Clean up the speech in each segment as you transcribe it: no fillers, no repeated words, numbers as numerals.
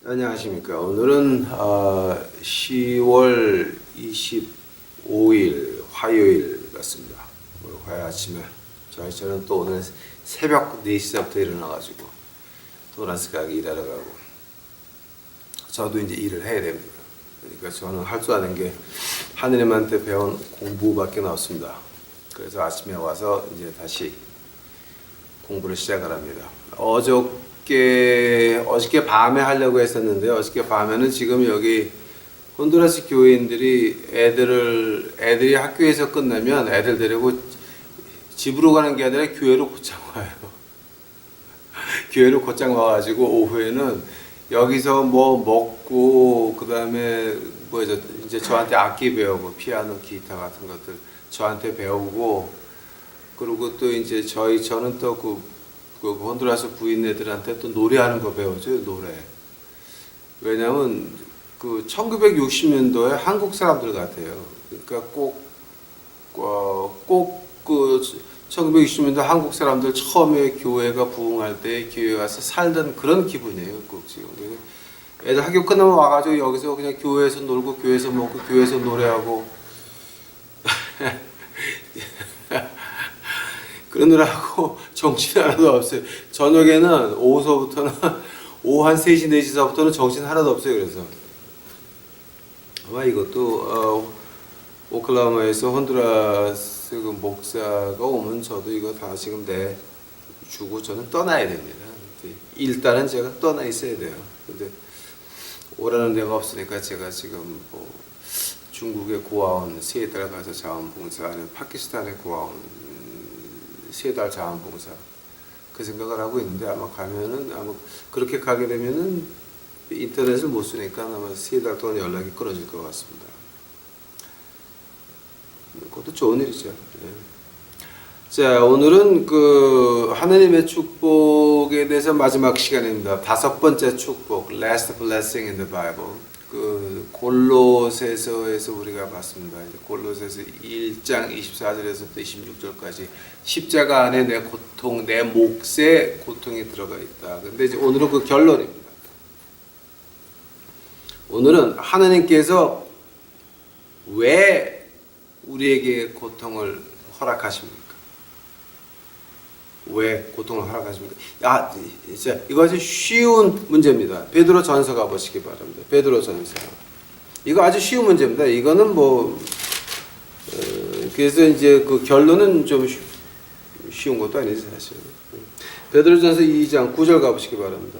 안녕하십니까. 오늘은 10월 25일 화요일 같습니다. 오늘 화요일 아침에 저는 또 오늘 새벽 4시부터 일어나가지고 도나스 가게 일하러 가고 저도 이제 일을 해야 됩니다. 그러니까 저는 할 줄 아는 게 하느님한테 배운 공부밖에 없습니다. 그래서 아침에 와서 이제 다시 공부를 시작을 합니다. 어저께 밤에 하려고 했었는데 어저께 밤에는 지금 여기 혼두라스 교회인들이 애들이 학교에서 끝나면 애들 데리고 집으로 가는 게 아니라 교회로 곧장 와요. 교회로 곧장 와가지고 오후에는 여기서 뭐 먹고 그다음에 이제 저한테 악기 배우고 피아노, 기타 같은 것들 저한테 배우고 그리고 또 이제 저는 또 그 혼두라스 부인네들한테 또 노래하는 거 배워줘요. 노래. 왜냐면 그 1960년도에 한국 사람들 같아요. 그러니까 꼭 그 1960년도 한국 사람들 처음에 교회가 부흥할 때 교회 가서 살던 그런 기분이에요. 꼭 지금. 애들 학교 끝나면 와가지고 여기서 그냥 교회에서 놀고 교회에서 먹고 교회에서 노래하고 그러느라고 정신 하나도 없어요. 저녁에는 오후 한 3시, 4시서부터는 정신 하나도 없어요. 그래서 아마 이것도 오클라호마에서 혼두라스 그 목사가 오면 저도 이거 다 지금 내주고 저는 떠나야 됩니다. 일단은 제가 떠나 있어야 돼요. 근데 오라는 데가 없으니까 제가 지금 뭐 중국의 고아원 3달 가서 자원봉사하는 파키스탄의 고아원 3달 자원봉사 그 생각을 하고 있는데 아마 그렇게 가게 되면은 인터넷을 못 쓰니까 아마 3달 동안 연락이 끊어질 것 같습니다. 그것도 좋은 일이죠. 네. 자, 오늘은 그 하느님의 축복에 대해서 마지막 시간입니다. 5번째 축복, Last Blessing in the Bible. 그 골로새서에서 우리가 봤습니다. 이제 골로새서 1장 24절에서 또 26절까지 십자가 안에 내 몫에 고통이 들어가 있다. 근데 이제 오늘은 그 결론입니다. 오늘은 하나님께서 왜 우리에게 고통을 허락하십니까? 왜 고통을 허락하십니까? 이거 아주 쉬운 문제입니다. 베드로전서 가보시기 바랍니다. 베드로전서. 이거 아주 쉬운 문제입니다. 이거는 그래서 이제 그 결론은 좀 쉬운 것도 아니지 사실. 베드로전서 2장 9절 가보시기 바랍니다.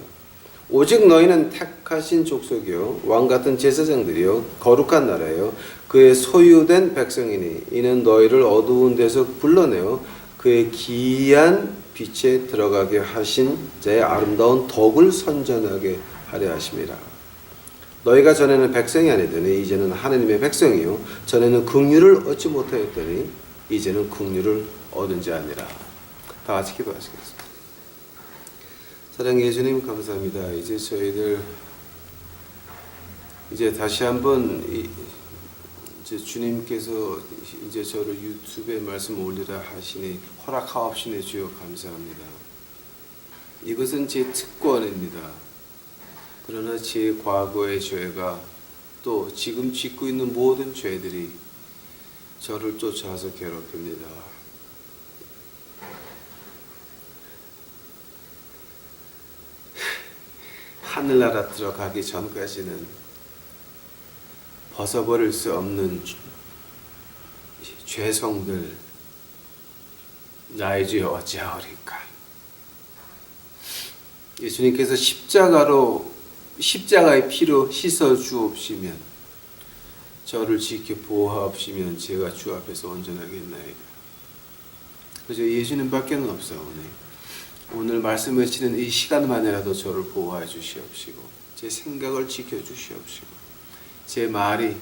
오직 너희는 택하신 족속이요 왕같은 제사장들이요 거룩한 나라요 그의 소유된 백성이니 이는 너희를 어두운 데서 불러내어 그의 기이한 빛에 들어가게 하신 자의 아름다운 덕을 선전하게 하려 하심이라. 너희가 전에는 백성이 아니더니 이제는 하나님의 백성이요 전에는 긍휼을 얻지 못하였더니 이제는 긍휼을 얻은 자 아니라. 다 같이 기도하시겠습니다. 사랑 예수님 감사합니다. 이제 저희들 이제 다시 한번 이제 주님께서 이제 저를 유튜브에 말씀 올리라 하시니 허락하옵시네 주여 감사합니다. 이것은 제 특권입니다. 그러나 제 과거의 죄가 또 지금 짓고 있는 모든 죄들이 저를 쫓아와서 괴롭힙니다. 하늘나라 들어가기 전까지는 벗어버릴 수 없는 죄성들 나의 주여 어찌하오리까. 예수님께서 십자가의 피로 씻어 주옵시면 저를 지켜 보호하옵시면 제가 주 앞에서 온전하겠나이다. 그저 예수님밖에 없사오니 오늘 말씀하시는 이 시간만이라도 저를 보호해 주시옵시고 제 생각을 지켜 주시옵시고 제 말이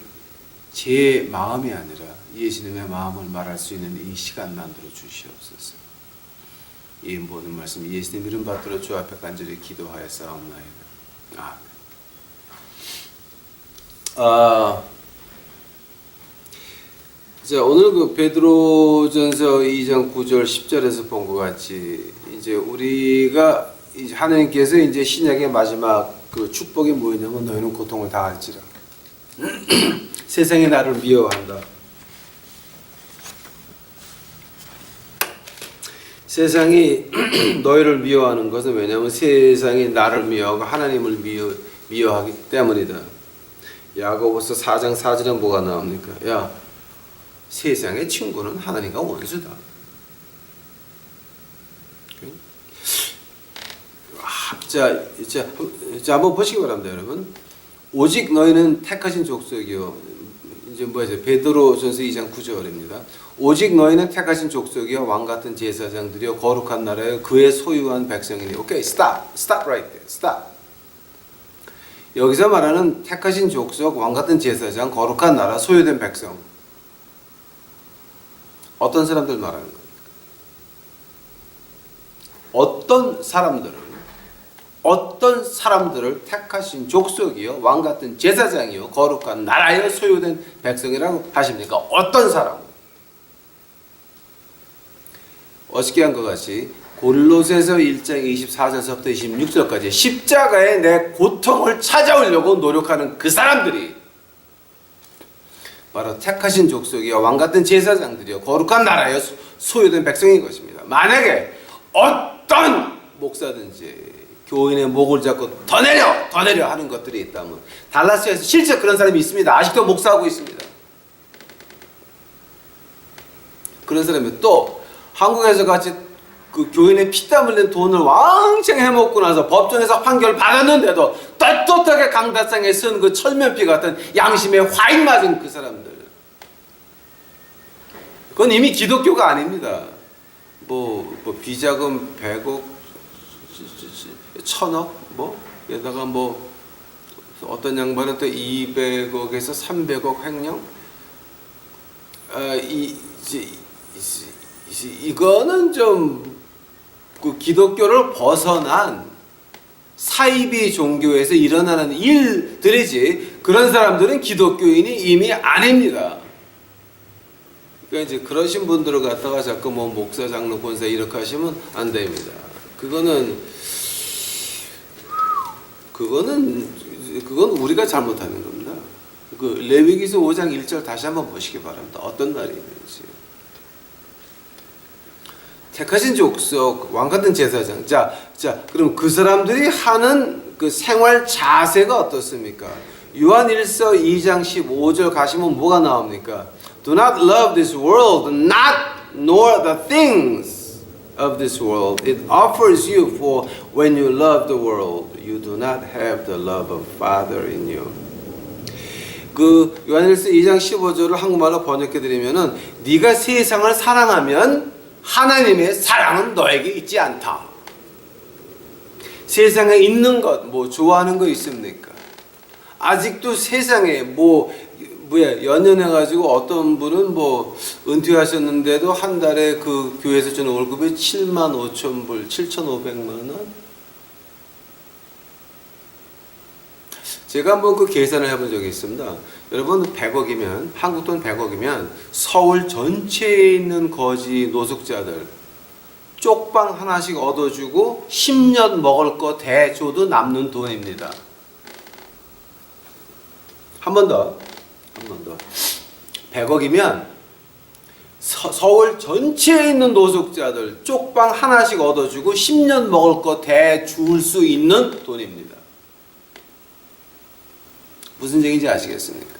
제 마음이 아니라 예수님의 마음을 말할 수 있는 이 시간 만들어 주시옵소서. 이 모든 말씀 예수님 이름 받들어 주 앞에 간절히 기도하였사옵나이다. 자, 오늘 그 베드로전서 2장 9절 10절에서 본 것 같이 이제 우리가 이제 하나님께서 이제 신약의 마지막 그 축복이 뭐였냐면 너희는 고통을 당할지라. 세상이 나를 미워한다. 세상이 너희를 미워하는 것은 왜냐하면 세상이 나를 미워하고 하나님을 미워하기 때문이다. 야고보서 4장 4절에 뭐가 나옵니까? 야, 세상의 친구는 하나님과 원수다. 자, 한번 보시기 바랍니다, 여러분. 오직 너희는 택하신 족속이요. 이제 뭐죠? 베드로전서 2장 9절입니다. 오직 너희는 택하신 족속이요 왕 같은 제사장들이요 거룩한 나라요 그의 소유한 백성이니. 오케이, stop right there, stop. 여기서 말하는 택하신 족속, 왕 같은 제사장, 거룩한 나라, 소유된 백성. 어떤 사람들 말하는 겁니까? 어떤 사람들을 택하신 족속이요 왕 같은 제사장이요 거룩한 나라여 소유된 백성이라고 하십니까? 어떤 사람? 어저께 한 것 같이 골로새서 1장 24절부터 26절까지 십자가에 내 고통을 찾아오려고 노력하는 그 사람들이 바로 택하신 족속이요 왕 같은 제사장들이요 거룩한 나라여 소유된 백성인 것입니다. 만약에 어떤 목사든지 교인의 목을 잡고 더 내려 하는 것들이 있다면, 달라스에서 실제 그런 사람이 있습니다. 아직도 목사하고 있습니다. 그런 사람이 또 한국에서 같이 그 교인의 피땀 흘린 돈을 왕창 해먹고 나서 법정에서 판결 받았는데도 떳떳하게 강다상에 쓴 그 철면피 같은 양심에 화인 맞은 그 사람들, 그건 이미 기독교가 아닙니다. 뭐 비자금 100억 1000억 게다가 어떤 양반은 또 200억에서 300억 횡령. 이거는 좀 그 기독교를 벗어난 사이비 종교에서 일어나는 일들이지, 그런 사람들은 기독교인이 이미 아닙니다. 그러니까 이제 그러신 분들을 갖다가 자꾸 목사, 장로, 권사 이렇게 하시면 안 됩니다. 그건 우리가 잘못하는 겁니다. 그 레위기서 5장 1절 다시 한번 보시기 바랍니다. 어떤 말이 있는지. 택하신 족속, 왕 같은 제사장. 자, 그럼 그 사람들이 하는 그 생활 자세가 어떻습니까? 요한일서 2장 15절 가시면 뭐가 나옵니까? Do not love this world, nor the things of this world. It offers you, for when you love the world, you do not have the love of Father in you. 그 요한일서 2장 15절을 한국말로 번역해 드리면은, 네가 세상을 사랑하면 하나님의 사랑은 너에게 있지 않다. 세상에 있는 것, 좋아하는 거 있습니까? 아직도 세상에 연연해가지고 어떤 분은 은퇴하셨는데도 한 달에 그 교회에서 주는 월급이 75,000불, 7,500만 원? 제가 한번 그 계산을 해본 적이 있습니다. 여러분, 100억이면, 한국 돈 100억이면 서울 전체에 있는 거지 노숙자들 쪽방 하나씩 얻어주고 10년 먹을 거 대줘도 남는 돈입니다. 한 번 더. 100억이면 서울 전체에 있는 노숙자들 쪽방 하나씩 얻어주고 10년 먹을 거 대줄 수 있는 돈입니다. 무슨 얘기인지 아시겠습니까?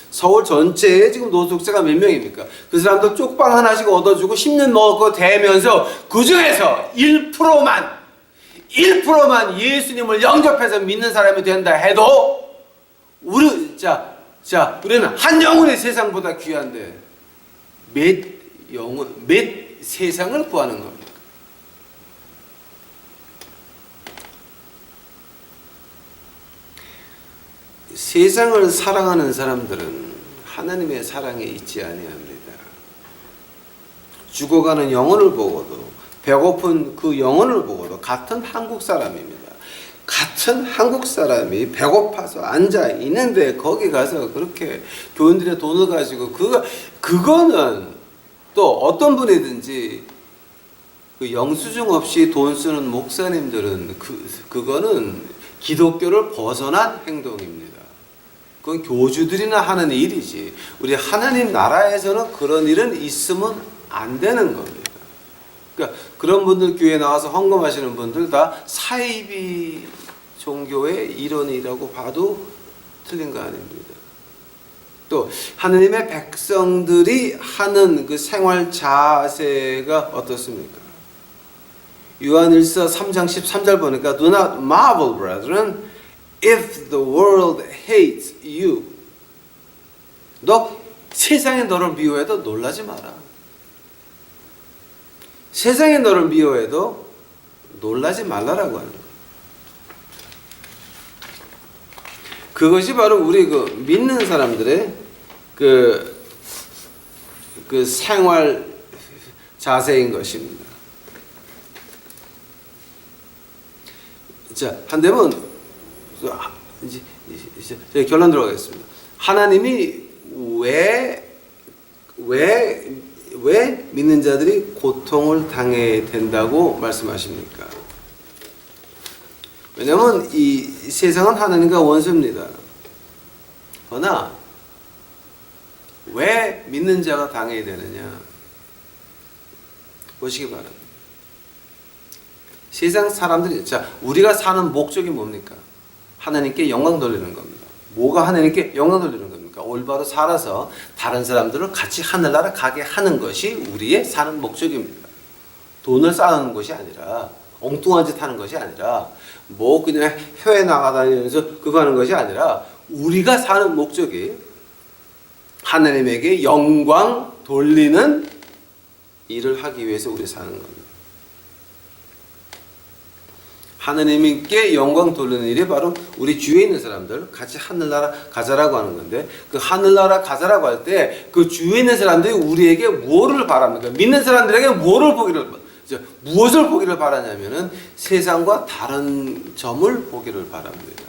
서울 전체에 지금 노숙자가 몇 명입니까? 그 사람들 쪽방 하나씩 얻어주고 10년 먹을 거 대면서 그 중에서 1%만 예수님을 영접해서 믿는 사람이 된다 해도 우리는 한 영혼이 세상보다 귀한데 몇 세상을 구하는 겁니다. 세상을 사랑하는 사람들은 하나님의 사랑에 있지 아니합니다. 죽어가는 영혼을 보고도, 배고픈 그 영혼을 보고도 같은 한국 사람입니다. 같은 한국 사람이 배고파서 앉아 있는데 거기 가서 그렇게 교인들의 돈을 가지고 그거는 또 어떤 분이든지 그 영수증 없이 돈 쓰는 목사님들은 그거는 기독교를 벗어난 행동입니다. 그건 교주들이나 하는 일이지. 우리 하나님 나라에서는 그런 일은 있으면 안 되는 겁니다. 그러니까 그런 분들 교회에 나와서 헌금하시는 분들 다 사이비 종교의 일원이라고 봐도 틀린 거 아닙니다. 또 하느님의 백성들이 하는 그 생활 자세가 어떻습니까? 요한일서 3장 13절 보니까 Do not marvel, brethren, if the world hates you. 너 세상이 너를 미워해도 놀라지 마라. 세상이 너를 미워해도 놀라지 말라라고 하는 거예요. 그것이 바로 우리 그 믿는 사람들의 그 생활 자세인 것입니다. 자, 한대면 이제 결론 들어가겠습니다. 하나님이 왜 믿는 자들이 고통을 당해야 된다고 말씀하십니까? 왜냐하면 이 세상은 하나님과 원수입니다. 그러나 왜 믿는 자가 당해야 되느냐? 보시기 바랍니다. 세상 사람들이, 자, 우리가 사는 목적이 뭡니까? 하나님께 영광 돌리는 겁니다. 뭐가 하나님께 영광 돌리는 겁니까? 올바로 살아서 다른 사람들을 같이 하늘나라 가게 하는 것이 우리의 사는 목적입니다. 돈을 쌓는 것이 아니라, 엉뚱한 짓 하는 것이 아니라, 뭐 그냥 해외 나가다니면서 그거 하는 것이 아니라, 우리가 사는 목적이 하나님에게 영광 돌리는 일을 하기 위해서 우리 사는 겁니다. 하나님께 영광 돌리는 일이 바로 우리 주위에 있는 사람들 같이 하늘나라 가자라고 하는 건데, 그 하늘나라 가자라고 할 때 그 주위에 있는 사람들이 우리에게 무엇을 바랍니까? 믿는 사람들에게 무엇을 보기를 바라냐면은 세상과 다른 점을 보기를 바랍니다.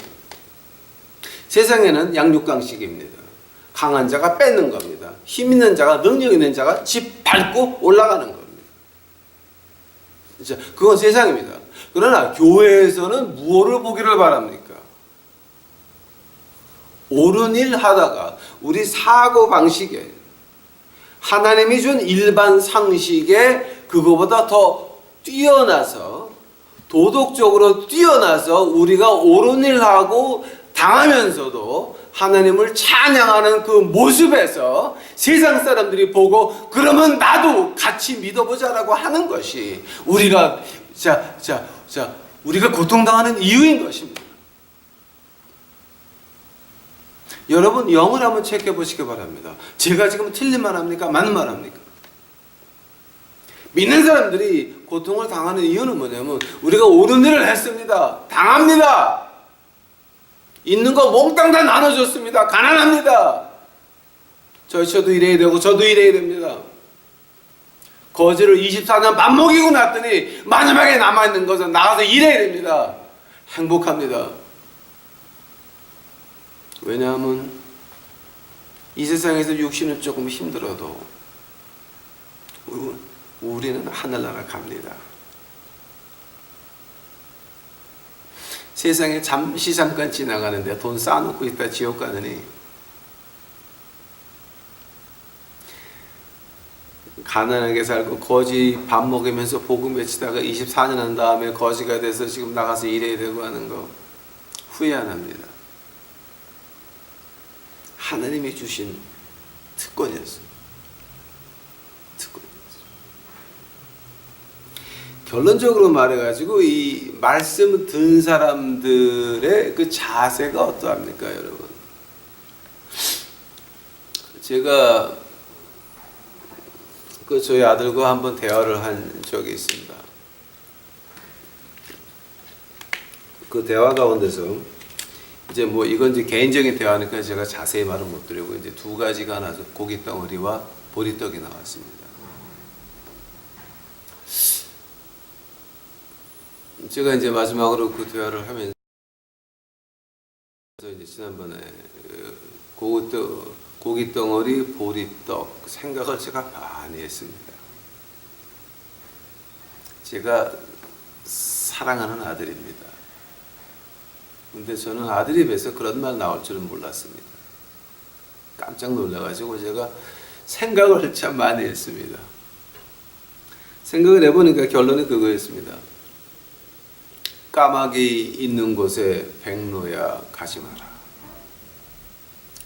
세상에는 양육강식입니다. 강한 자가 뺏는 겁니다. 힘 있는 자가, 능력 있는 자가 집 밟고 올라가는 겁니다. 그건 세상입니다. 그러나 교회에서는 무엇을 보기를 바랍니까? 옳은 일 하다가 우리 사고방식에 하나님이 준 일반 상식에 그거보다 더 뛰어나서, 도덕적으로 뛰어나서 우리가 옳은 일 하고 당하면서도 하나님을 찬양하는 그 모습에서 세상 사람들이 보고 그러면 나도 같이 믿어보자라고 하는 것이 우리가 우리가 고통당하는 이유인 것입니다. 여러분 영을 한번 체크해 보시기 바랍니다. 제가 지금 틀린 말 합니까? 맞는 말 합니까? 믿는 사람들이 고통을 당하는 이유는 뭐냐면 우리가 옳은 일을 했습니다. 당합니다. 있는 거 몽땅 다 나눠줬습니다. 가난합니다. 저도 이래야 되고 저도 이래야 됩니다. 거지를 24년 맘먹이고 났더니 마지막에 남아있는 것은 나가서 일해야 됩니다. 행복합니다. 왜냐하면 이 세상에서 육신은 조금 힘들어도 우리는 하늘나라 갑니다. 세상에 잠깐 지나가는데 돈 쌓아놓고 있다 지옥 가느니 가난하게 살고 거지 밥 먹으면서 복음 외치다가 24년 한 다음에 거지가 돼서 지금 나가서 일해야 되고 하는 거 후회 안 합니다. 하나님이 주신 특권이었어요. 결론적으로 말해가지고 이 말씀 든 사람들의 그 자세가 어떠합니까, 여러분? 제가 저희 아들과 한번 대화를 한 적이 있습니다. 그 대화 가운데서 이제 뭐 이건 이제 개인적인 대화니까 제가 자세히 말은 못 드리고 이제 두 가지가 나서 고기 덩어리와 보리떡이 나왔습니다. 제가 이제 마지막으로 그 대화를 하면서 이제 지난번에 고기 덩어리, 보리떡 생각을 제가 많이 했습니다. 제가 사랑하는 아들입니다. 근데 저는 아들이 뵈서 그런 말 나올 줄은 몰랐습니다. 깜짝 놀라가지고 제가 생각을 참 많이 했습니다. 생각을 해보니까 결론이 그거였습니다. 까마귀 있는 곳에 백로야 가지 마라.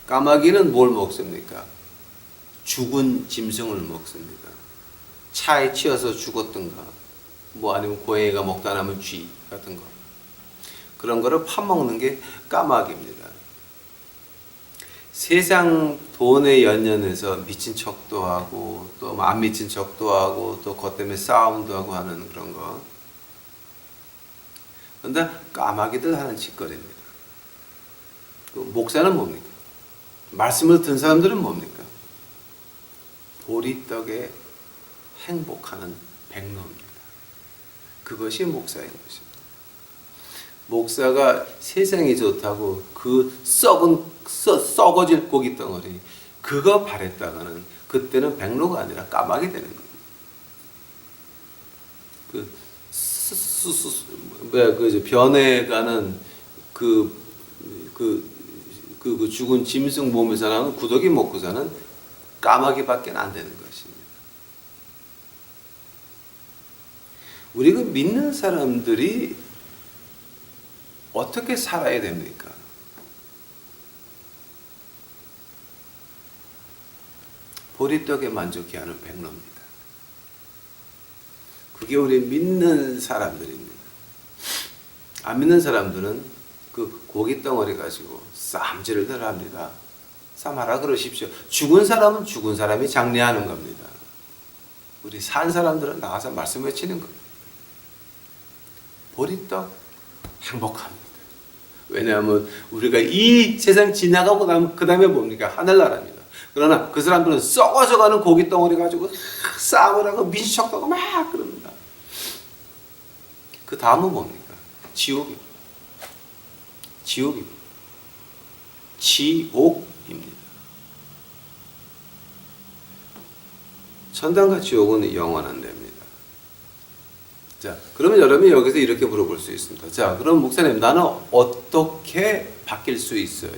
까마귀는 뭘 먹습니까? 죽은 짐승을 먹습니다. 차에 치여서 죽었던가, 뭐 아니면 고양이가 먹다 남은 쥐 같은 거. 그런 거를 파먹는 게 까마귀입니다. 세상 돈에 연연해서 미친 척도 하고 또 안 미친 척도 하고 또 그것 때문에 싸움도 하고 하는 그런 거. 그런데 까마귀들 하는 짓거리입니다. 그 목사는 뭡니까? 말씀을 듣는 사람들은 뭡니까? 보리떡에 행복하는 백로입니다. 그것이 목사인 것입니다. 목사가 세상이 좋다고 그 썩어질 고기 덩어리 그거 바랬다가는 그때는 백로가 아니라 까마귀 되는 겁니다. 변해 가는 그 죽은 짐승 몸에서 나오는 구더기 먹고 사는 까마귀밖에 안 되는 것입니다. 우리 그 믿는 사람들이 어떻게 살아야 됩니까? 보리떡에 만족해 하는 백로입니다. 그게 우리 믿는 사람들입니다. 안 믿는 사람들은 그 고기 덩어리 가지고 쌈질을 합니다. 쌈하라 그러십시오. 죽은 사람은 죽은 사람이 장례하는 겁니다. 우리 산 사람들은 나가서 말씀 외치는 겁니다. 보리떡 행복합니다. 왜냐하면 우리가 이 세상 지나가고 나면 그 다음에 뭡니까? 하늘나라입니다. 그러나 그 사람들은 썩어져가는 고기 덩어리 가지고 싸움을 하고 민식척도 하고 막 그럽니다. 그 다음은 뭡니까? 지옥입니다. 지옥입니다. 지옥입니다. 천당과 지옥은 영원한 데입니다. 자, 그러면 여러분이 여기서 이렇게 물어볼 수 있습니다. 자, 그럼 목사님, 나는 어떻게 바뀔 수 있어요?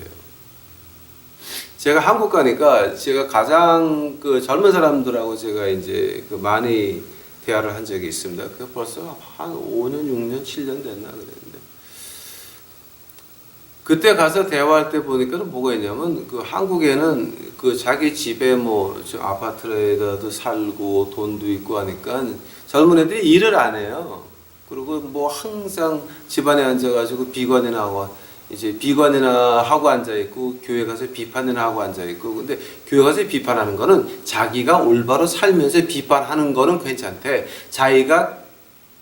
제가 한국 가니까 제가 가장 그 젊은 사람들하고 제가 이제 그 많이 대화를 한 적이 있습니다. 그 벌써 한 5년, 6년, 7년 됐나 그랬는데. 그때 가서 대화할 때 보니까는 뭐가 있냐면 그 한국에는 그 자기 집에 뭐 아파트에다도 살고 돈도 있고 하니까 젊은 애들이 일을 안 해요. 그리고 뭐 항상 집안에 앉아가지고 비관이나 하고 이제 비관이나 하고 앉아 있고 교회 가서 비판이나 하고 앉아 있고. 근데 교회 가서 비판하는 거는 자기가 올바로 살면서 비판하는 거는 괜찮대. 자기가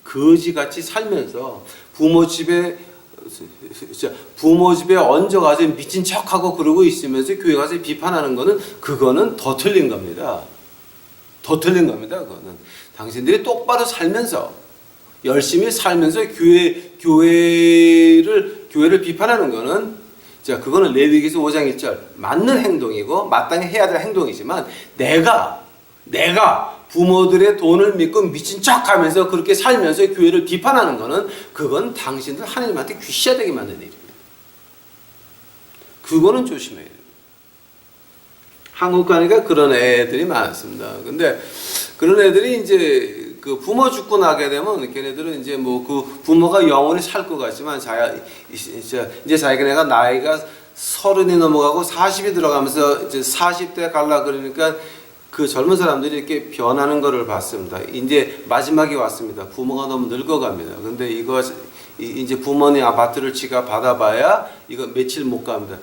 거지같이 살면서 부모 집에 얹어가서 미친 척하고 그러고 있으면서 교회 가서 비판하는 거는 그거는 더 틀린 겁니다. 더 틀린 겁니다. 그거는 당신들이 똑바로 살면서 열심히 살면서 교회를 비판하는 거는 자 그거는 레위기서 5장 1절 맞는 행동이고 마땅히 해야 될 행동이지만 내가 부모들의 돈을 믿고 미친 척하면서 그렇게 살면서 교회를 비판하는 거는 그건 당신들 하나님한테 귀시되게 만드는 일입니다. 그거는 조심해야 돼요. 한국 가니까 그런 애들이 많습니다. 근데 그런 애들이 이제 그 부모 죽고 나게 되면 걔네들은 이제 뭐 그 부모가 영원히 살 것 같지만 이제 자기네가 나이가 30이 넘어가고 40이 들어가면서 이제 40대 갈라 그러니까 그 젊은 사람들이 이렇게 변하는 것을 봤습니다. 이제 마지막이 왔습니다. 부모가 너무 늙어갑니다. 근데 이거 이제 부모님 아파트를 지가 받아봐야 이거 며칠 못 갑니다.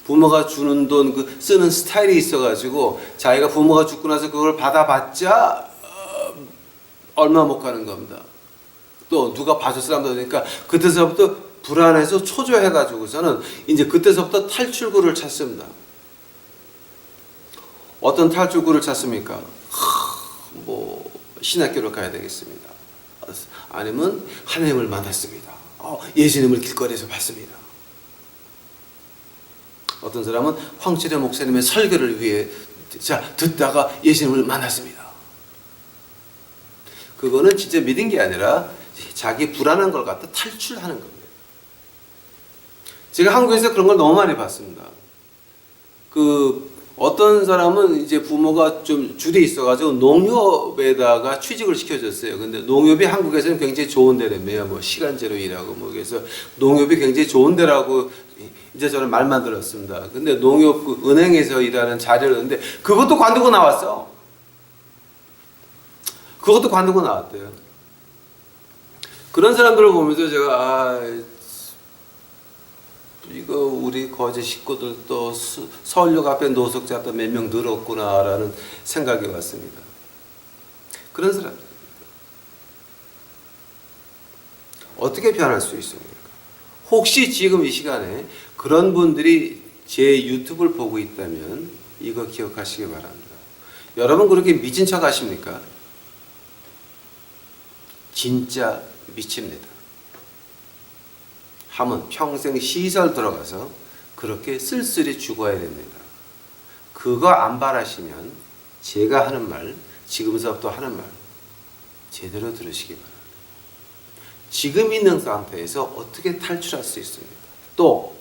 부모가 주는 돈 그 쓰는 스타일이 있어가지고 자기가 부모가 죽고 나서 그걸 받아봤자 얼마 못 가는 겁니다. 또 누가 봐줄 사람도 되니까 그때서부터 불안해서 초조해가지고서는 이제 그때서부터 탈출구를 찾습니다. 어떤 탈출구를 찾습니까? 뭐 신학교를 가야 되겠습니다. 아니면 하나님을 만났습니다. 예수님을 길거리에서 봤습니다. 어떤 사람은 황철의 목사님의 설교를 위해 듣다가 예수님을 만났습니다. 그거는 진짜 믿은 게 아니라 자기 불안한 걸 갖다 탈출하는 겁니다. 제가 한국에서 그런 걸 너무 많이 봤습니다. 그 어떤 사람은 이제 부모가 좀 주돼 있어가지고 농협에다가 취직을 시켜줬어요. 근데 농협이 한국에서는 굉장히 좋은 데라며요. 뭐 시간제로 일하고 뭐 그래서 농협이 굉장히 좋은 데라고 이제 저는 말만 들었습니다. 근데 농협 그 은행에서 일하는 자리를 했는데 그것도 관두고 나왔어. 그것도 관두고 나왔대요. 그런 사람들을 보면서 제가 이거 우리 거제 식구들도 서울역 앞에 노숙자 또 몇 명 늘었구나라는 생각이 왔습니다. 그런 사람들 어떻게 변할 수 있습니까? 혹시 지금 이 시간에 그런 분들이 제 유튜브를 보고 있다면 이거 기억하시기 바랍니다. 여러분 그렇게 미친 척 하십니까? 진짜 미칩니다. 하면 평생 시설 들어가서 그렇게 쓸쓸히 죽어야 됩니다. 그거 안 바라시면 제가 하는 말, 지금서부터 하는 말 제대로 들으시기 바랍니다. 지금 있는 상태에서 어떻게 탈출할 수 있습니까? 또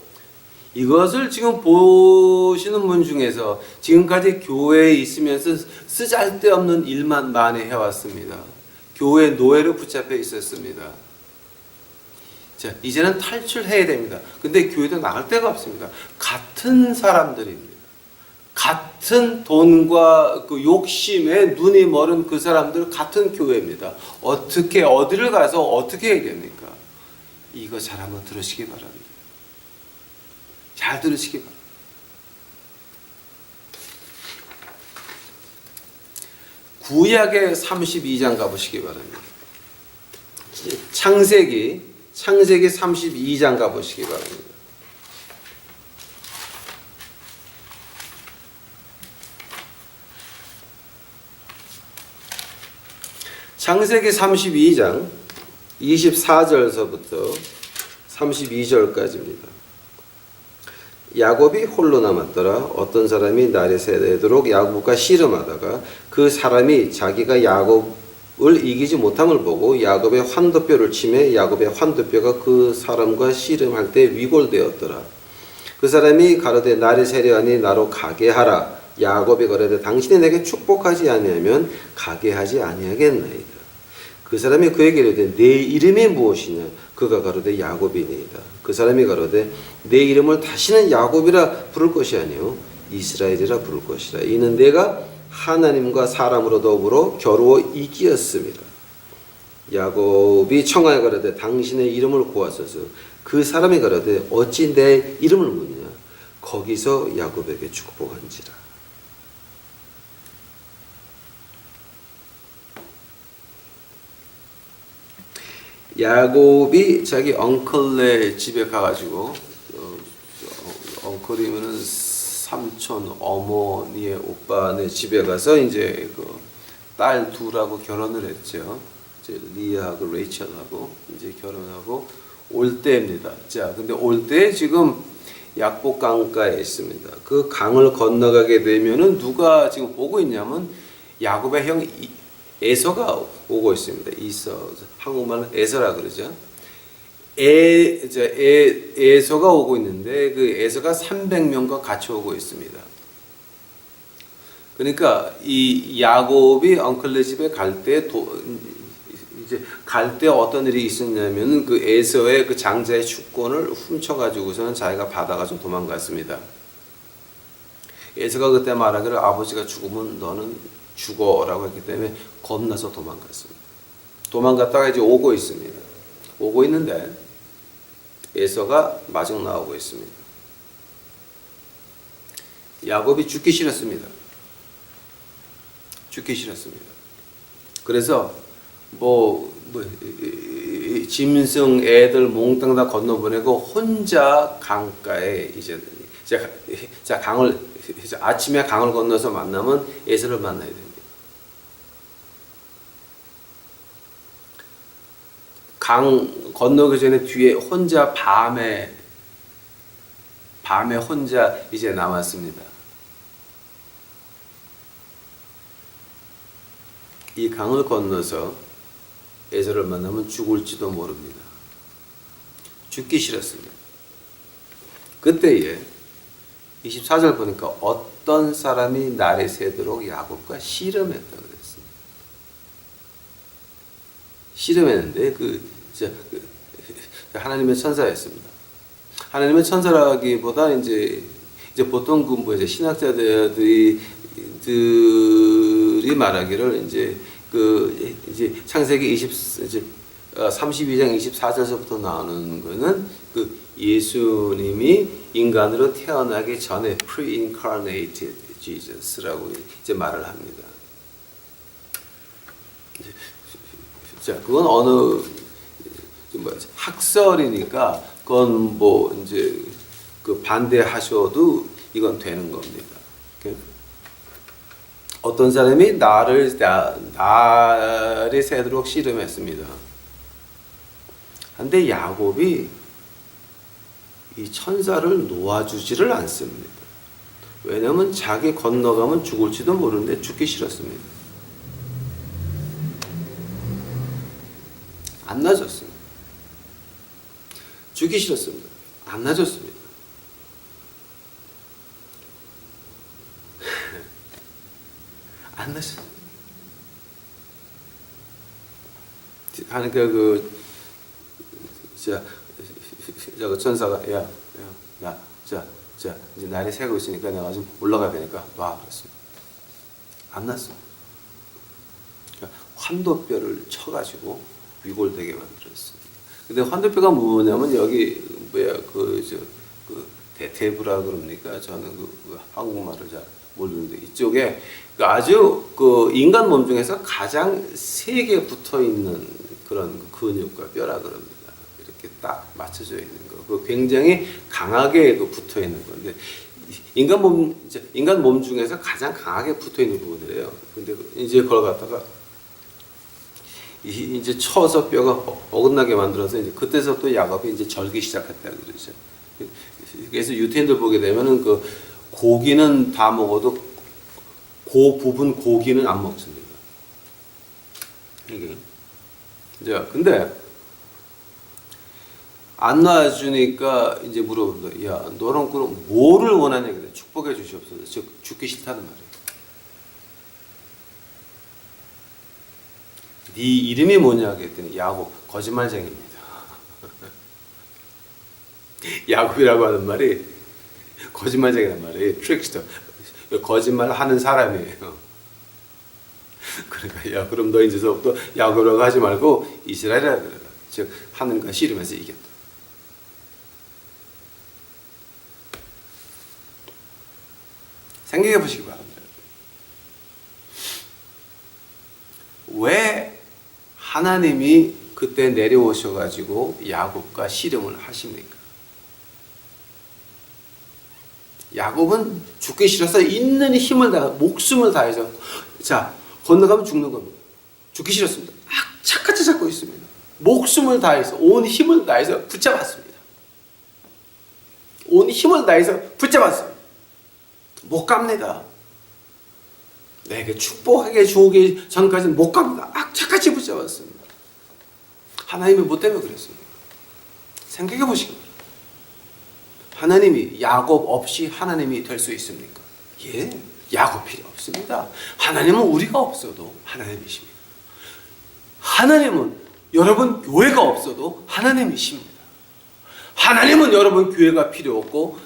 이것을 지금 보시는 분 중에서 지금까지 교회에 있으면서 쓰잘데없는 일만 많이 해왔습니다. 교회 노예로 붙잡혀 있었습니다. 자, 이제는 탈출해야 됩니다. 근데 교회도 나갈 데가 없습니다. 같은 사람들입니다. 같은 돈과 그 욕심에 눈이 멀은 그 사람들 같은 교회입니다. 어떻게 어디를 가서 어떻게 해야 됩니까? 이거 잘 한번 들으시기 바랍니다. 잘 들으시기 바랍니다. 구약의 32장 가보시기 바랍니다. 창세기 32장 가보시기 바랍니다. 창세기 32장 24절서부터 32절까지입니다. 야곱이 홀로 남았더라. 어떤 사람이 날이 새도록 야곱과 씨름하다가 그 사람이 자기가 야곱을 이기지 못함을 보고 야곱의 환도뼈를 치매 야곱의 환도뼈가 그 사람과 씨름할 때 위골되었더라. 그 사람이 가로되 날이 새려하니 나로 가게 하라. 야곱이 가로되 당신이 내게 축복하지 아니하면 가게 하지 아니하겠나이다. 그 사람이 그에게 이르되 내 이름이 무엇이냐? 그가 가로되 야곱이니이다. 그 사람이 가로되 내 이름을 다시는 야곱이라 부를 것이 아니요 이스라엘이라 부를 것이라. 이는 내가 하나님과 사람으로 더불어 겨루어 이기었습니다. 야곱이 청하여 가로되 당신의 이름을 구하소서. 그 사람이 가로되 어찌 내 이름을 묻느냐? 거기서 야곱에게 축복한지라. 야곱이 자기 엉클네 집에 가가지고 엉클이면은 삼촌 어머니의 오빠네 집에 가서 이제 그 딸 둘하고 결혼을 했죠. 이제 리아하고 레이첼하고 이제 결혼하고 올 때입니다. 자, 근데 올 때 지금 약복 강가에 있습니다. 그 강을 건너가게 되면은 누가 지금 오고 있냐면 야곱의 형 에서가 오고 있습니다. 이서, 한국말은 에서라 그러죠. 에서가 오고 있는데 그 에서가 300명과 같이 오고 있습니다. 그러니까 이 야곱이 엉클네 집에 갈 때 이제 갈 때 어떤 일이 있었냐면은 그 에서의 그 장자의 주권을 훔쳐가지고서는 자기가 받아가지고 도망갔습니다. 에서가 그때 말하기를 아버지가 죽으면 너는 죽어라고 했기 때문에 겁나서 도망갔습니다. 도망갔다가 이제 오고 있습니다. 오고 있는데 에서가 마중 나오고 있습니다. 야곱이 죽기 싫었습니다. 죽기 싫었습니다. 그래서 짐승 애들 몽땅 다 건너보내고 혼자 강가에 이제 강을 아침에 강을 건너서 만나면 에서를 만나야 됩니다. 강 건너기 전에 뒤에 혼자 밤에 혼자 이제 남았습니다. 이 강을 건너서 에서를 만나면 죽을지도 모릅니다. 죽기 싫었습니다. 그때에 24절 보니까 어떤 사람이 날이 새도록 야곱과 씨름했다 그랬습니다. 씨름했는데 하나님의 천사였습니다. 하나님의 천사라기보다 이제 보통 이제 신학자들이 말하기를 이제 창세기 32장 24절서부터 나오는 거는 예수님이 인간으로 태어나기 전에 pre-incarnated Jesus라고 이제 말을 합니다. 자, 그건 어느 학설이니까 그건 이제 반대하셔도 이건 되는 겁니다. 어떤 사람이 날이 새도록 씨름했습니다. 근데 야곱이 이 천사를 놓아주지를 않습니다. 왜냐하면 자기 건너가면 죽을지도 모르는데 죽기 싫었습니다. 안 놔줬습니다. 죽기 싫었습니다. 안 놔줬습니다. 안 놔줬습니다. 하니까 천사가 이제 날이 새고 있으니까 내가 좀 올라가야 되니까 놔 그랬습니다. 안 놨습니다. 그러니까 환도뼈를 쳐가지고 위골되게 만들었습니다. 근데 환도뼈가 뭐냐면 여기 대퇴부라 그럽니까? 저는 한국말을 잘 모르는데 이쪽에 아주 인간 몸 중에서 가장 세게 붙어 있는 그런 근육과 뼈라 그럽니다. 이렇게 딱 맞춰져 있는 거. 굉장히 강하게 붙어 있는 건데 인간 몸 중에서 가장 강하게 붙어 있는 부분이래요. 근데 이제 그걸 갖다가 이제 쳐서 뼈가 어긋나게 만들어서 이제 그때서 또 야곱이 이제 절기 시작했다 그러죠. 그래서 유태인들 보게 되면은 고기는 다 먹어도 그 부분 고기는 안 먹습니다. 이게 이제 근데 안 놔주니까 이제 물어본다. 야, 너는 그럼 뭐를 원하냐 그래? 축복해 주시옵소서. 즉 죽기 싫다는 말이에요. 네 이름이 뭐냐 그랬더니 야곱, 거짓말쟁이입니다. 야곱이라고 하는 말이 거짓말쟁이란 말이에요. 트릭스터. 거짓말 하는 사람이에요. 그러니까 야, 그럼 너 이제서부터 야곱이라고 하지 말고 이스라엘이라 그래라. 즉 하늘과 씨름에서 이겼다. 생각해 보시기 바랍니다. 왜 하나님이 그때 내려오셔가지고 야곱과 씨름을 하십니까? 야곱은 죽기 싫어서 있는 힘을 다 목숨을 다해서 건너가면 죽는 겁니다. 죽기 싫었습니다. 착같이 잡고 있습니다. 목숨을 다해서 온 힘을 다해서 붙잡았습니다. 온 힘을 다해서 붙잡았습니다. 못 갑니다. 내게 축복하게 주기 전까지는 못 갑니다. 착같이 붙잡았습니다. 하나님이 뭐 때문에 그랬습니까? 생각해 보시기 바랍니다. 하나님이 야곱 없이 하나님이 될 수 있습니까? 예, 야곱 필요 없습니다. 하나님은 우리가 없어도 하나님이십니다. 하나님은 여러분 교회가 없어도 하나님이십니다. 하나님은 여러분 교회가 필요 없고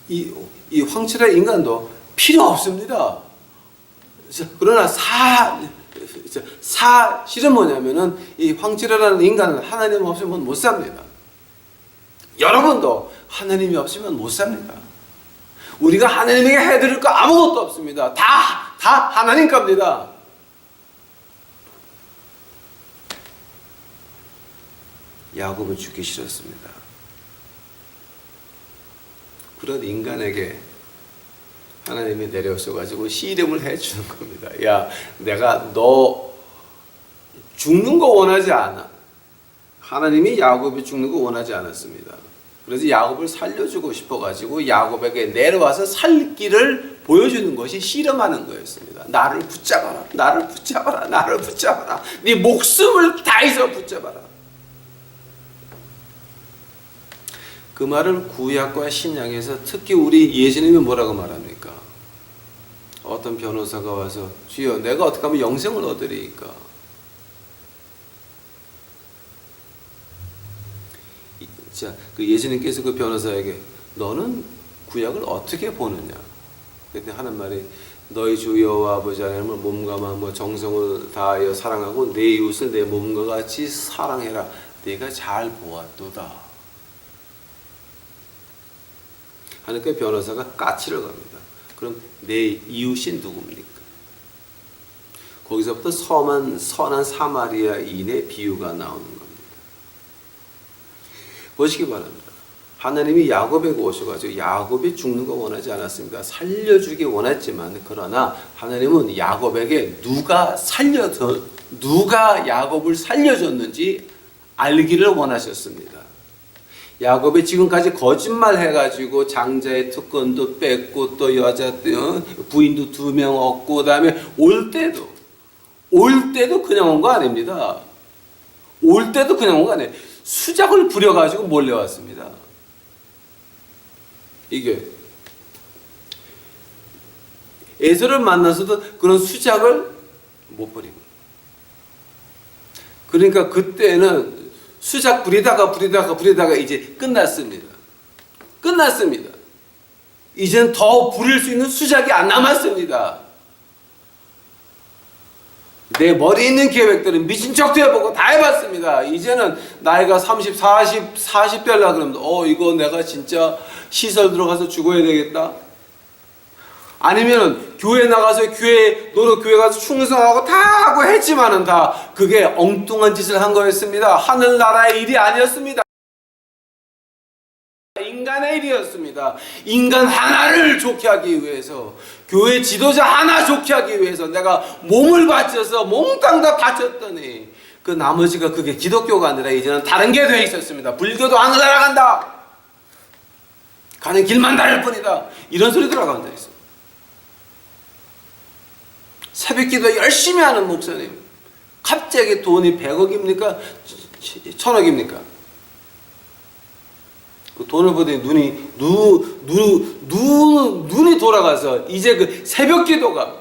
이 황칠의 인간도 필요 없습니다. 그러나 사실은 뭐냐면은 이 황칠이라는 인간은 하나님 없으면 못 삽니다. 여러분도 하나님이 없으면 못 삽니다. 우리가 하나님에게 해드릴 거 아무것도 없습니다. 다 하나님 겁니다. 야곱은 죽기 싫었습니다. 그런 인간에게 하나님이 내려오셔가지고 씨름을 해주는 겁니다. 야, 내가 너 죽는 거 원하지 않아. 하나님이 야곱이 죽는 거 원하지 않았습니다. 그래서 야곱을 살려주고 싶어가지고 야곱에게 내려와서 살 길을 보여주는 것이 씨름하는 거였습니다. 나를 붙잡아라, 나를 붙잡아라, 나를 붙잡아라. 네 목숨을 다해서 붙잡아라. 그 말을 구약과 신약에서 특히 우리 예수님이 뭐라고 말합니까? 어떤 변호사가 와서 주여 내가 어떻게 하면 영생을 얻으리까? 자, 그 예수님께서 그 변호사에게 너는 구약을 어떻게 보느냐? 그때 하는 말이 너희 주 여호와 아버지 하나님을 몸과 마음과 정성을 다하여 사랑하고 내 이웃을 내 몸과 같이 사랑해라. 내가 잘 보았도다. 하니까 변호사가 까치를 갑니다. 그럼 내 이웃이 누굽니까? 거기서부터 선한 사마리아인의 비유가 나오는 겁니다. 보시기 바랍니다. 하나님이 야곱에게 오셔가지고 야곱이 죽는 거 원하지 않았습니다. 살려주기 원했지만 그러나 하나님은 야곱에게 누가 야곱을 살려줬는지 알기를 원하셨습니다. 야곱이 지금까지 거짓말 해가지고 장자의 특권도 뺏고 또 여자 부인도 2명 얻고 그다음에 올 때도 그냥 온 거 아닙니다. 올 때도 그냥 온 거 아니에요. 수작을 부려가지고 몰려왔습니다. 이게 에서를 만나서도 그런 수작을 못 부리고 그러니까 그때는 수작 부리다가 이제 끝났습니다. 이제는 더 부릴 수 있는 수작이 안 남았습니다. 내 머리에 있는 계획들은 미친 척도 해보고 다 해봤습니다. 이제는 나이가 30, 40 되려고 그러면 이거 내가 진짜 시설 들어가서 죽어야 되겠다. 아니면 교회 나가서 교회 가서 충성하고 다 하고 했지만은 다 그게 엉뚱한 짓을 한 거였습니다. 하늘나라의 일이 아니었습니다. 인간의 일이었습니다. 인간 하나를 좋게 하기 위해서, 교회 지도자 하나 좋게 하기 위해서 내가 몸을 바쳐서 몽땅 다 바쳤더니 그 나머지가 그게 기독교가 아니라 이제는 다른 게 돼 있었습니다. 불교도 하늘나라 간다. 가는 길만 다를 뿐이다. 이런 소리 들어간다 했어. 새벽기도 열심히 하는 목사님, 갑자기 돈이 100억입니까? 1000억입니까? 그 돈을 보더니 눈이 돌아가서 이제 그 새벽기도가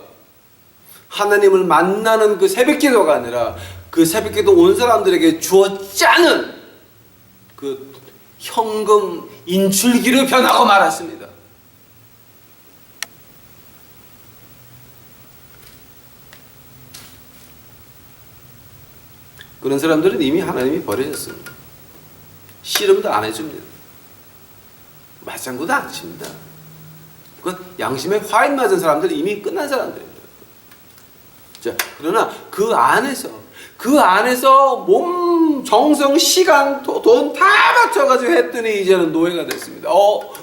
하나님을 만나는 그 새벽기도가 아니라 그 새벽기도 온 사람들에게 주어 짜는 그 현금 인출기로 변하고 말았습니다. 그런 사람들은 이미 하나님이 버려졌습니다. 씨름도 안 해줍니다. 맞장구도 안 칩니다. 그건 양심에 화인 맞은 사람들은 이미 끝난 사람들입니다. 자, 그러나 그 안에서 몸, 정성, 시간, 돈 다 맞춰가지고 했더니 이제는 노예가 됐습니다.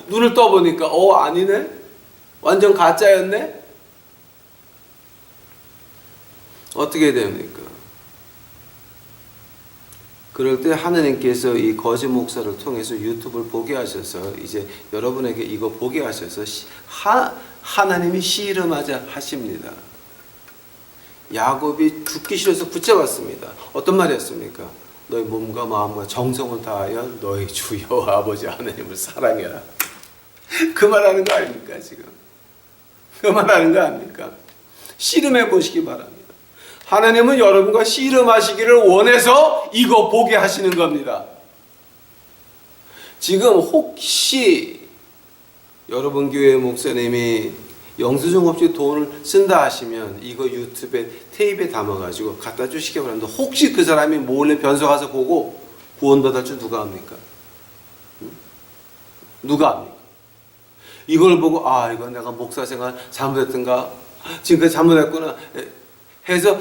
눈을 떠보니까 아니네? 완전 가짜였네? 어떻게 됩니까? 그럴 때 하나님께서 이 거짓 목사를 통해서 유튜브를 보게 하셔서 이제 여러분에게 이거 보게 하셔서 하나님이 씨름하자 하십니다. 야곱이 죽기 싫어서 붙잡았습니다. 어떤 말이었습니까? 너희 몸과 마음과 정성을 다하여 너희 주 여호와 아버지 하나님을 사랑해라. 그 말하는 거 아닙니까 지금? 그 말하는 거 아닙니까? 씨름해 보시기 바랍니다. 하나님은 여러분과 씨름하시기를 원해서 이거 보게 하시는 겁니다. 지금 혹시 여러분 교회 목사님이 영수증 없이 돈을 쓴다 하시면 이거 유튜브에 테이프에 담아가지고 갖다 주시기 바랍니다. 혹시 그 사람이 몰래 변소 가서 보고 구원받을 줄 누가 합니까? 누가 합니까? 이걸 보고 이거 내가 목사 생활 잘못했던가? 지금까지 잘못했구나 해서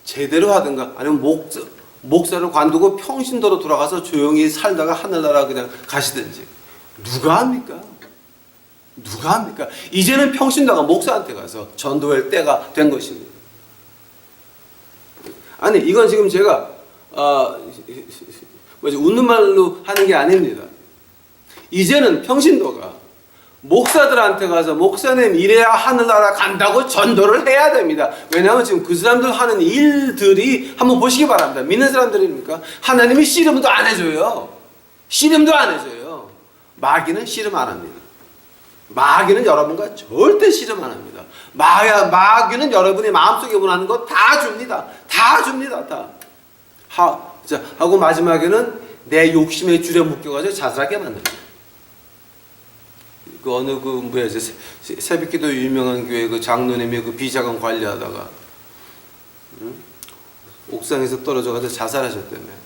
제대로 하든가 아니면 목사를 관두고 평신도로 돌아가서 조용히 살다가 하늘나라 그냥 가시든지 누가 합니까? 이제는 평신도가 목사한테 가서 전도할 때가 된 것입니다. 아니 이건 지금 제가 웃는 말로 하는 게 아닙니다. 이제는 평신도가 목사들한테 가서 목사님 이래야 하늘나라 간다고 전도를 해야 됩니다. 왜냐하면 지금 그 사람들 하는 일들이 한번 보시기 바랍니다. 믿는 사람들입니까? 하나님이 씨름도 안 해줘요. 씨름도 안 해줘요. 마귀는 씨름 안 합니다. 마귀는 여러분과 절대 씨름 안 합니다. 마귀는 여러분이 마음속에 원하는 거 다 줍니다. 다 줍니다. 다. 하고 마지막에는 내 욕심의 줄에 묶여가지고 자살하게 만듭니다. 그 어느 새벽기도 유명한 교회 그 장로님이 그 비자금 관리하다가 옥상에서 떨어져가지고 자살하셨다며.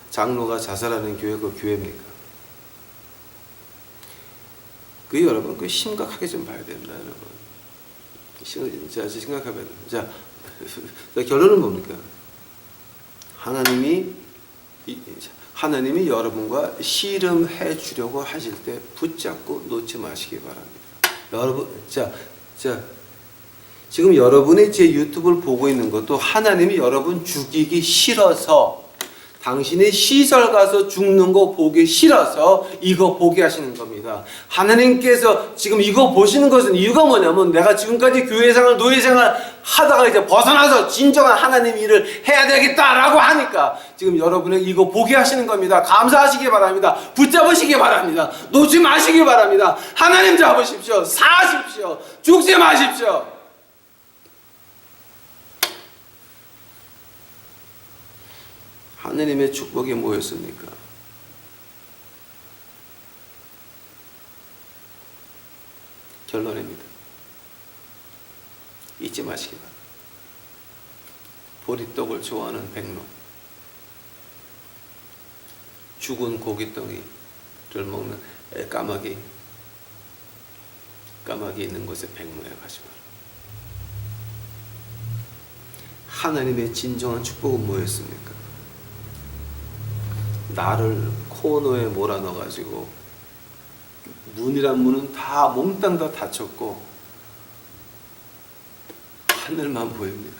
장로가 자살하는 교회 그 교회입니까? 그 여러분 그 심각하게 좀 봐야 됩니다, 여러분. 진짜 심각하게 봐야 됩니다. 자, 결론은 뭡니까? 하나님이 여러분과 씨름해 주려고 하실 때 붙잡고 놓지 마시기 바랍니다. 여러분, 지금 여러분이 제 유튜브를 보고 있는 것도 하나님이 여러분 죽이기 싫어서, 당신이 시설 가서 죽는 거 보기 싫어서 이거 보게 하시는 겁니다. 하나님께서 지금 이거 보시는 것은 이유가 뭐냐면, 내가 지금까지 교회생활, 노예생활 하다가 이제 벗어나서 진정한 하나님 일을 해야 되겠다라고 하니까 지금 여러분에게 이거 보게 하시는 겁니다. 감사하시기 바랍니다. 붙잡으시기 바랍니다. 놓지 마시기 바랍니다. 하나님 잡으십시오. 사십시오. 죽지 마십시오. 하느님의 축복이 뭐였습니까? 결론입니다. 잊지 마시기 바랍니다. 보리떡을 좋아하는 백로, 죽은 고깃덩이를 먹는 까마귀 있는 곳에 백로에 가지 마라. 하나님의 진정한 축복은 뭐였습니까? 나를 코너에 몰아넣어가지고 문이란 문은 다 몽땅 다 닫혔고 하늘만 보입니다.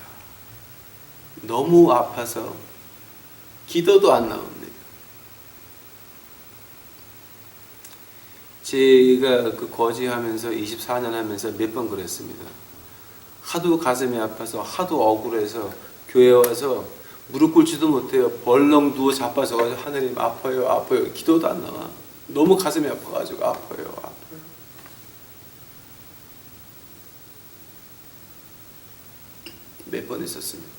너무 아파서 기도도 안 나옵니다. 제가 그 거지하면서 24년 하면서 몇 번 그랬습니다. 하도 가슴이 아파서 하도 억울해서 교회 와서 무릎 꿇지도 못해요. 벌렁 누워 자빠서 하나님 아파요. 기도도 안 나와. 너무 가슴이 아파가지고 아파요. 몇 번 있었습니다.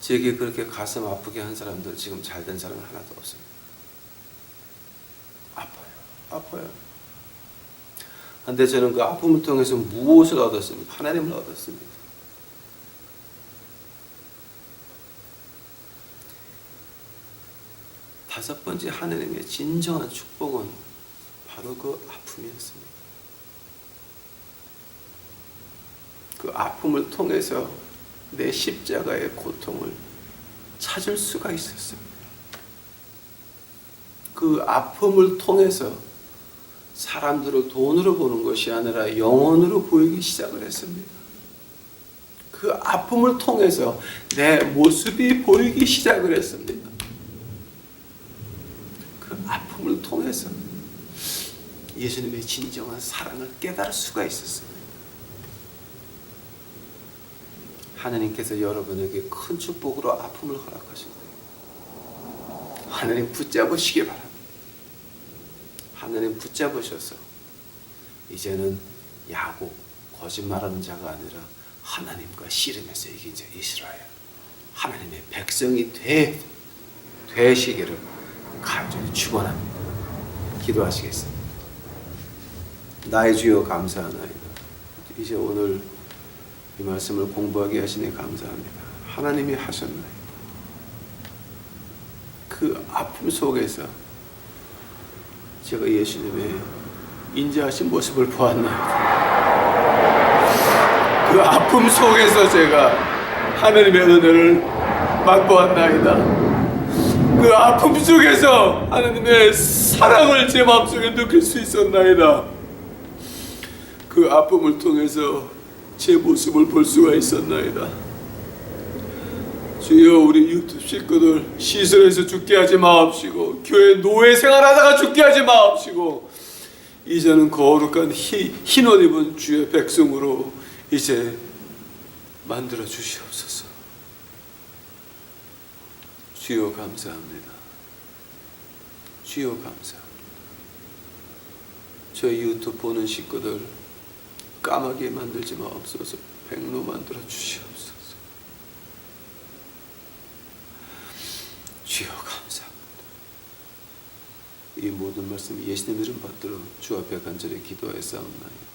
제게 그렇게 가슴 아프게 한 사람들 지금 잘된 사람은 하나도 없습니다. 아파요. 근데 저는 그 아픔을 통해서 무엇을 얻었습니까? 하나님을 얻었습니다. 다섯 번째 하나님의 진정한 축복은 바로 그 아픔이었습니다. 그 아픔을 통해서 내 십자가의 고통을 찾을 수가 있었습니다. 그 아픔을 통해서 사람들을 돈으로 보는 것이 아니라 영혼으로 보이기 시작을 했습니다. 그 아픔을 통해서 내 모습이 보이기 시작을 했습니다. 그 아픔을 통해서 예수님의 진정한 사랑을 깨달을 수가 있었습니다. 하나님께서 여러분에게 큰 축복으로 아픔을 허락하십니다. 하나님 붙잡으시기 바랍니다. 하나님 붙잡으셔서 이제는 야곱, 거짓말하는 자가 아니라 하나님과 씨름해서 이긴 자 이스라엘, 하나님의 백성이 되시기를 간절히 축원합니다. 기도하시겠습니다. 나의 주여 감사하나이다. 이제 오늘 이 말씀을 공부하게 하시니 감사합니다. 하나님이 하셨나이다. 그 아픔 속에서 제가 예수님의 인자하신 모습을 보았나이다. 그 아픔 속에서 제가 하나님의 은혜를 맛보았나이다. 그 아픔 속에서 하나님의 사랑을 제 마음속에 느낄 수 있었나이다. 그 아픔을 통해서 제 모습을 볼 수가 있었나이다. 주여, 우리 유튜브 식구들 시설에서 죽게 하지 마옵시고, 교회 노예 생활하다가 죽게 하지 마옵시고, 이제는 거룩한 흰 옷 입은 주의 백성으로 이제 만들어 주시옵소서. 주여 감사합니다. 주여 감사합니다. 저희 유튜브 보는 식구들 까마귀 만들지 마옵소서. 백로 만들어 주시옵소서. 주여 감사합니다. 이 모든 말씀 예수님 이름 받들어 주 앞에 간절히 기도하였사옵나이다.